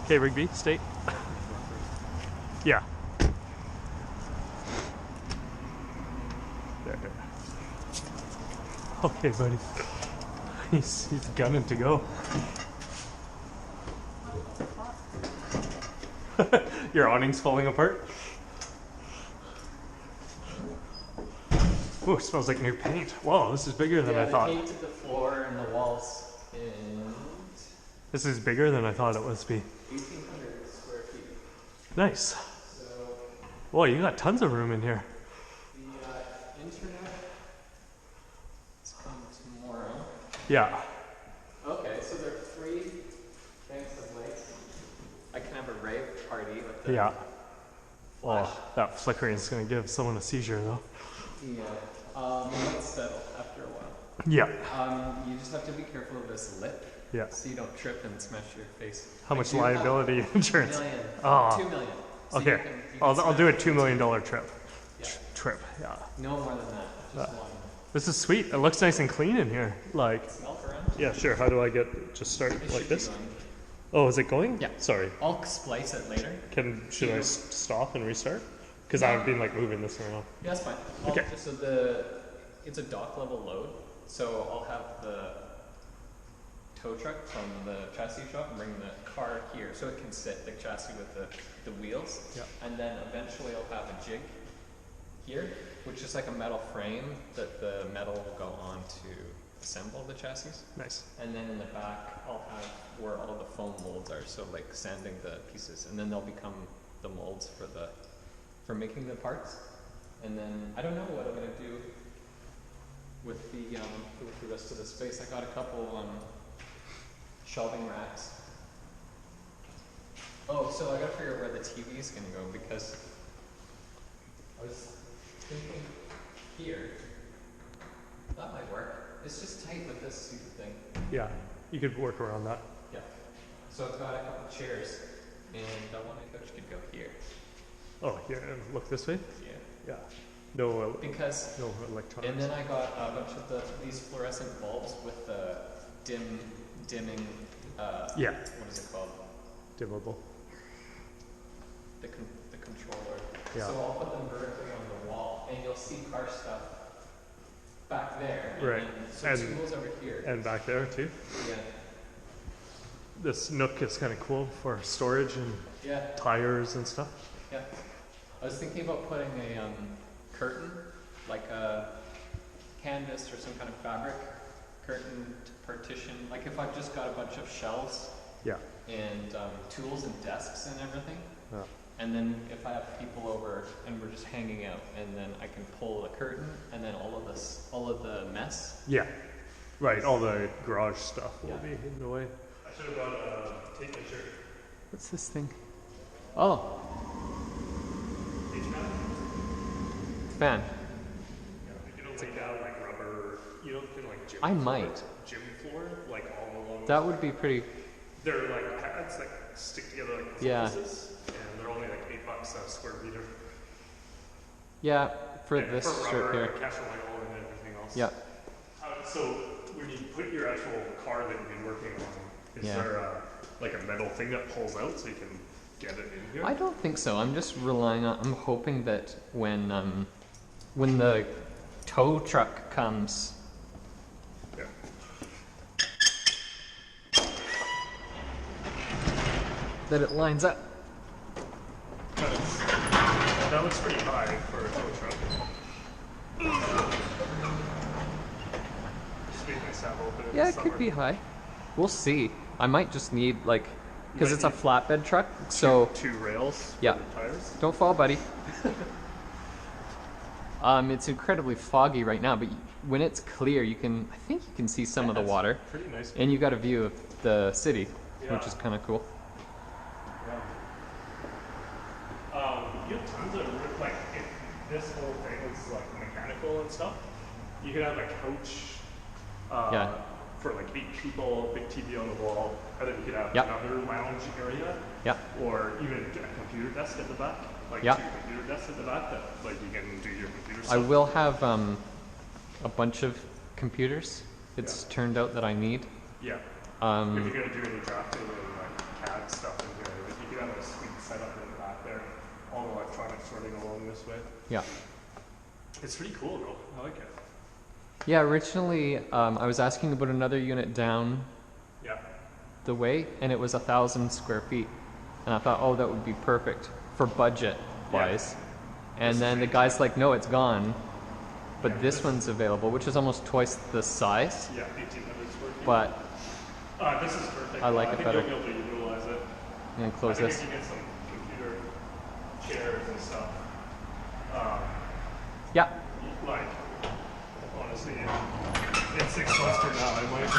Okay, Rigby, state. Yeah. There. Okay, buddy. He's gunning to go. Your awning's falling apart. Ooh, smells like new paint. Whoa, this is bigger than I thought. They painted the floor and the walls, and This is bigger than I thought it was be. 1,800 square feet. Nice. So Whoa, you got tons of room in here. the internet is coming tomorrow. Yeah. Okay, so there are 3 banks of lights. I can have a rave party with the Yeah. flash. Well, that flickering is going to give someone a seizure, though. Yeah. The lights settle after a while. Yeah. You just have to be careful of this lip. Yeah. So you don't trip and smash your face. How much liability insurance? 2 million. Oh. 2 million. So Okay. you can I'll do a smash $2 million trip. Yeah. Trip. Yeah. No more than that. Just one. This is sweet. It looks nice and clean in here. Like. Smell around. Yeah, sure. How do I just start It like should be this? going. Oh, is it going? Yeah. Sorry. I'll splice it later. Should I stop and restart? Because I've been like moving this around. Yeah, that's fine. Okay. So it's a dock level load. So I'll have the tow truck from the chassis shop and bring the car here so it can sit the chassis with the wheels. Yeah. And then eventually I'll have a jig here, which is like a metal frame that the metal will go on to assemble the chassis. Nice. And then in the back I'll have where all the foam molds are, so like sanding the pieces, and then they'll become the molds for making the parts. And then I don't know what I'm gonna do with the rest of the space. I got a couple shelving racks. Oh, so I gotta figure out where the TV is gonna go, because I was thinking here. That might work. It's just tight with this stupid thing. Yeah. You could work around that. Yeah. So I've got a couple chairs, and one couch could go here. Oh, here. And look this way. Yeah. Yeah. No. Because No electronics. and then I got a bunch of these fluorescent bulbs with the dimming. Yeah. What is it called? Dimmable. The controller. Yeah. So I'll put them vertically on the wall, and you'll see car stuff back there. And Right. then, so tools over here. And back there too. Yeah. This nook is kind of cool for storage and Yeah. tires and stuff. Yeah. I was thinking about putting a curtain, like a canvas or some kind of fabric curtain to partition. Like if I've just got a bunch of shelves Yeah. and tools and desks and everything. Yeah. And then if I have people over and we're just hanging out, and then I can pull the curtain, and then all of the mess. Yeah. Right. All the garage stuff will Yeah. be in the way. I should have brought a tape measure. What's this thing? Oh, fan. Yeah, you know, lay down like rubber. You know, like gym. I might. Gym floor, like all along. That would be pretty. They're like pads that stick together like Yeah. pieces, and they're only like $8 a square meter. Yeah, for And this for strip rubber, here. Castor oil and everything else. Yeah. So when you put your actual car that you've been working on, is Yeah. there like a metal thing that pulls out so you can get it in here? I don't think so. I'm just relying on. I'm hoping that when the tow truck comes. Yeah. That it lines up. That looks pretty high for a tow truck. Just make my saddle open in Yeah, the it could summer. be high. We'll see. I might just need like, because it's a flatbed truck, so Two rails for Yeah. the tires. don't fall, buddy. It's incredibly foggy right now, but when it's clear, I think you can see some of the That's water, Pretty nice. and you got a view of the city, which Yeah. is kind of cool. You have tons of like if this whole thing is like mechanical and stuff. You could have a couch Yeah. for like 8 people, big TV on the wall, and then you could have Yep. another lounge area, Yeah. or even a computer desk at the back, like Yep. 2 computer desks at the back that like you can do your computer I stuff. will have a bunch of computers. It's turned out that I need. Yeah. If Um, you're gonna do any drafting in like CAD add stuff in here. Like you could have a suite set up in the back there, all the electronics running along this way. Yeah. It's pretty cool though. I like it. Yeah, originally I was asking about another unit down Yeah. the way, and it was 1,000 square feet. And I thought, oh, that would be perfect for budget wise. And then the guy's like, no, it's gone. But this one's available, which is almost twice the size. Yeah, 1,800 square feet. But this is perfect. I like it better. I think you'll be able to utilize it. I'm going to close I think this. if you get some computer chairs and stuff, Yeah. like, honestly, in 6 months from now, I might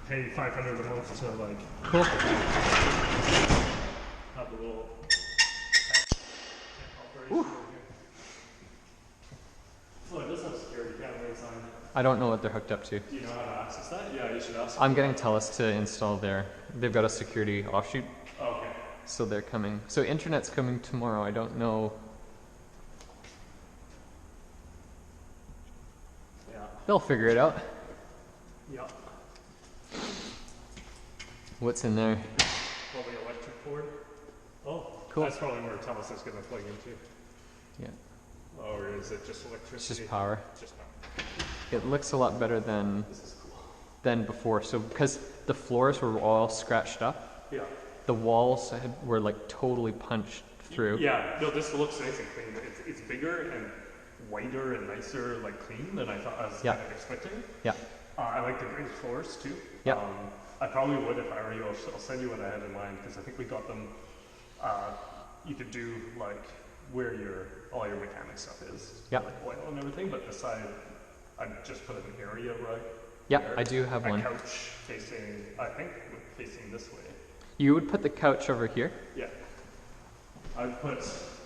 pay $500 a month to, like, Cool. have a little operation Whew. over here. Oh, it does have security cameras on. I don't know what they're hooked up to. Do you know how to access that? Yeah, you should ask. I'm getting TELUS to install they've got a security offshoot, Oh, okay. so they're coming. So internet's coming tomorrow. I don't know. Yeah. They'll figure it out. Yeah. What's in there? Probably electric board. Oh, Cool. That's probably where TELUS is going to plug into. Yeah. Or is it just electricity? It's just power. Just power. It looks a lot better than This is cool. before. So because the floors were all scratched up, Yeah. the walls were like totally punched through. Yeah. No, this looks nice and clean. It's bigger and whiter and nicer, like clean than I thought I was Yeah. kind of expecting. Yeah. I like the green floors too. Yeah. I probably would if I were you. I'll send you what I had in mind because I think we got them. You could do like where all your mechanic stuff is, Yeah. like oil and everything. But beside, I just put an area right. Yeah, there. I do have a one. couch facing, I think, facing this way. You would put the couch over here Yeah. I'd put.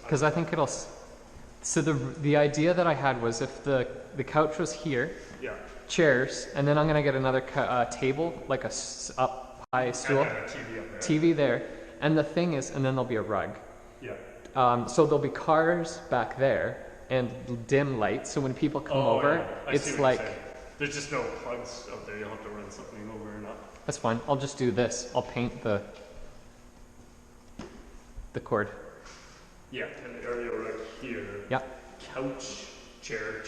because I think it'll. So the idea that I had was if the couch was here, Yeah. chairs, and then I'm gonna get another table, like a up high stool, And then a TV up there. TV there, and the thing is, and then there'll be a rug. Yeah. So there'll be cars back there and dim lights. So when people come over, yeah. I see it's what you're like saying. There's just no plugs out there. You'll have to run something over and up. that's fine. I'll just do this. I'll paint the cord. Yeah, an area right here. Yeah. Couch, chair,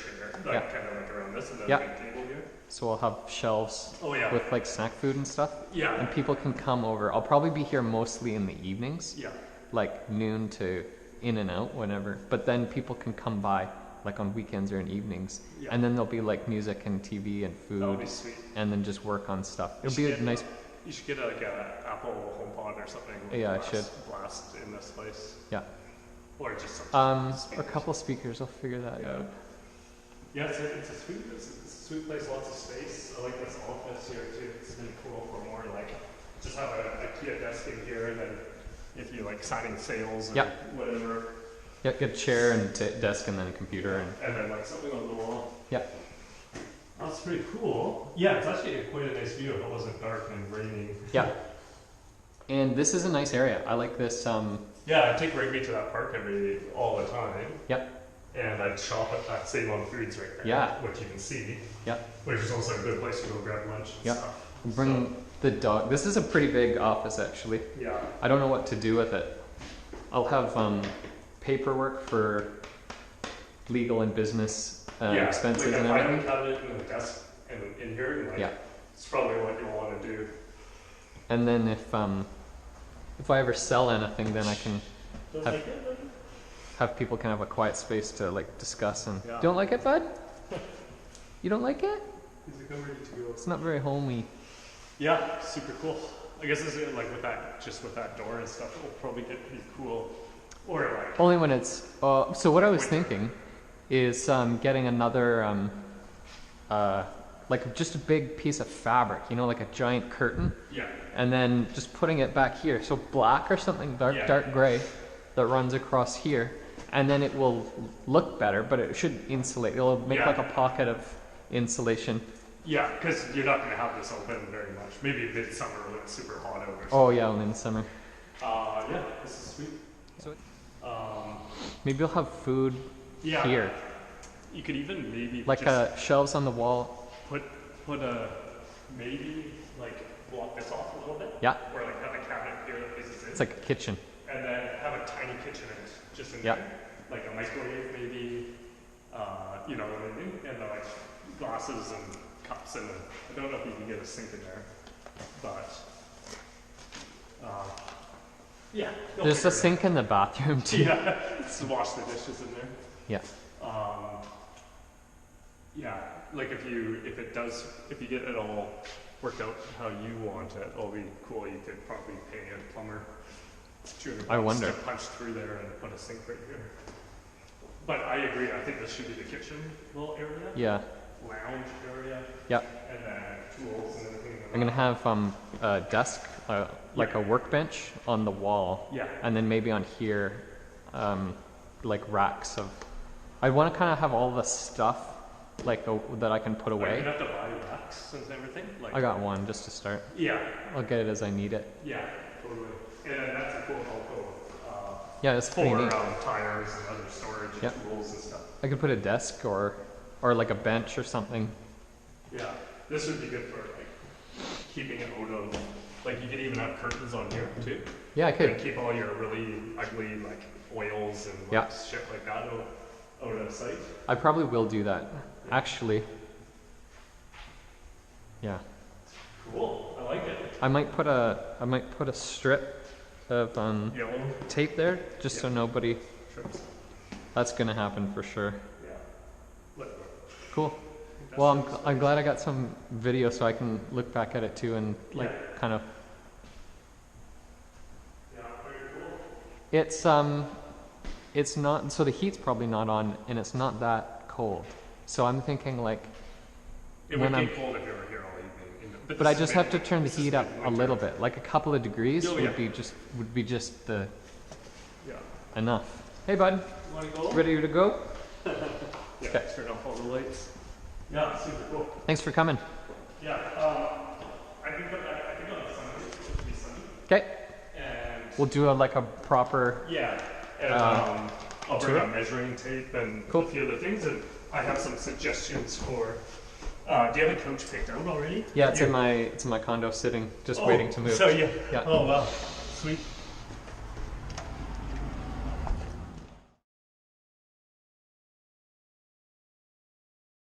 like Yeah. kind of like around this, and then Yeah. a big table here. So I'll have shelves Oh yeah. with like snack food and stuff, Yeah. and people can come over. I'll probably be here mostly in the evenings, Yeah. like noon to in and out whenever. But then people can come by like on weekends or in evenings, Yeah. and then there'll be like music and TV and That would food, be sweet. and then just work on stuff. You It'll be should a get- nice. You should get like a Apple HomePod or something. Like Yeah, I blast in this place, Yeah. or just some A speakers. couple speakers. I'll figure that Yeah. out. Yeah, it's a sweet place, lots of space. I like this office here too. It's really cool for more like just have a IKEA desk in here, and then if you like signing sales or Yeah. whatever, Yeah, get a chair and desk and then a computer and then like something on the wall. yeah. That's pretty cool. Yeah, it's actually quite a nice view if it wasn't dark and raining. Yeah. And this is a nice area. I like this. Yeah, I take Rigby to that park all the time. Yep. And I'd shop at that Save on Foods right there. Yeah. Which you can see. Yep. Which is also a good place to go grab lunch and Yep. stuff. Bring the dog. This is a pretty big office actually. Yeah. I don't know what to do with it. I'll have paperwork for legal and business expenses like and a filing everything. cabinet and a desk in here, and like, Yeah. it's probably what you want to do. And then if I ever sell anything, then I can Don't Have- like it? Buddy? have people kind of have a quiet space to like discuss and. Yeah. Don't like it, bud? You don't like it? Is it ready to go? It's not very homey. Yeah, super cool. I guess this is like with that door and stuff, it'll probably get pretty cool. Or like, Only when it's. So what I was thinking is getting another, like just a big piece of fabric, you know, like a giant curtain, yeah, and then just putting it back here. So black or something dark, Yeah. dark gray, that runs across here, and then it will look better, but it should insulate. It'll make Yeah. like a pocket of insulation. yeah, because you're not going to have this open very much. Maybe midsummer when it's super hot out or something. Oh yeah, only in summer. Yeah, this is sweet. So Um, maybe you'll have food yeah, here, you could even maybe like just shelves on the wall. put a maybe like block this off a little bit. Yeah. Or like have a It's like a kitchen. And then have a tiny kitchenette just in Yeah. there, like a microwave maybe, you know what I mean? And then like glasses and cups and I don't know if you can get a sink in there, but yeah. they'll There's figure a it sink in the bathroom out. too. Yeah, just wash the dishes in there. Yeah. Yeah, like if you get it all worked out how you want it, it'll be cool. You could probably pay a plumber $200 I wonder. to punch through there and put a sink right here. But I agree. I think this should be the kitchen little area, Yeah. lounge area, Yeah. and then tools and everything. I'm gonna have a desk, like a workbench on the wall, Yeah. and then maybe on here, like racks of. I want to kind of have all the stuff, like that I can put Are you away. gonna have to buy racks and everything? Like, I got one just to start. Yeah. I'll get it as I need it. Yeah. Totally. And then that's a cool alcove. Yeah, it's pretty For neat. tires and other storage and Yep. tools and stuff. I could put a desk or like a bench or something. Yeah, this would be good for like keeping it out of, like you could even have curtains on here too. Yeah, I And could. keep all your really ugly like oils and like, Yeah. shit like that out of sight. I probably will do that. Actually. Yeah. Cool, I like it. I might put a strip of Yellow tape there just so Yeah. nobody. trips. That's gonna happen for sure. Yeah. Look, Cool. that's Well, nice. I'm glad I got some video so I can look back at it too and like Yeah. kind of. Yeah, very cool. It's not, so the heat's probably not on and it's not that cold. So I'm thinking like, It When would I'm- get cold if you were here all evening. but this I is just have to mid- turn the this is heat up a mid-winter. little bit, like a couple of degrees Oh, yeah. would be just the Yeah. enough. Hey bud, Wanna go? ready to go? Yeah, Okay. turn off all the lights. Yeah, super cool. Thanks for coming. Yeah, I think on Sunday it's supposed to be sunny, Okay, and we'll do like a proper. yeah, and I'll bring tour? out measuring tape and Cool. a few other things, and I have some suggestions for. Do you have a coach picked out already? Yeah, it's You- in my condo sitting, just Oh, waiting to move. So yeah. Yeah. Oh wow, sweet.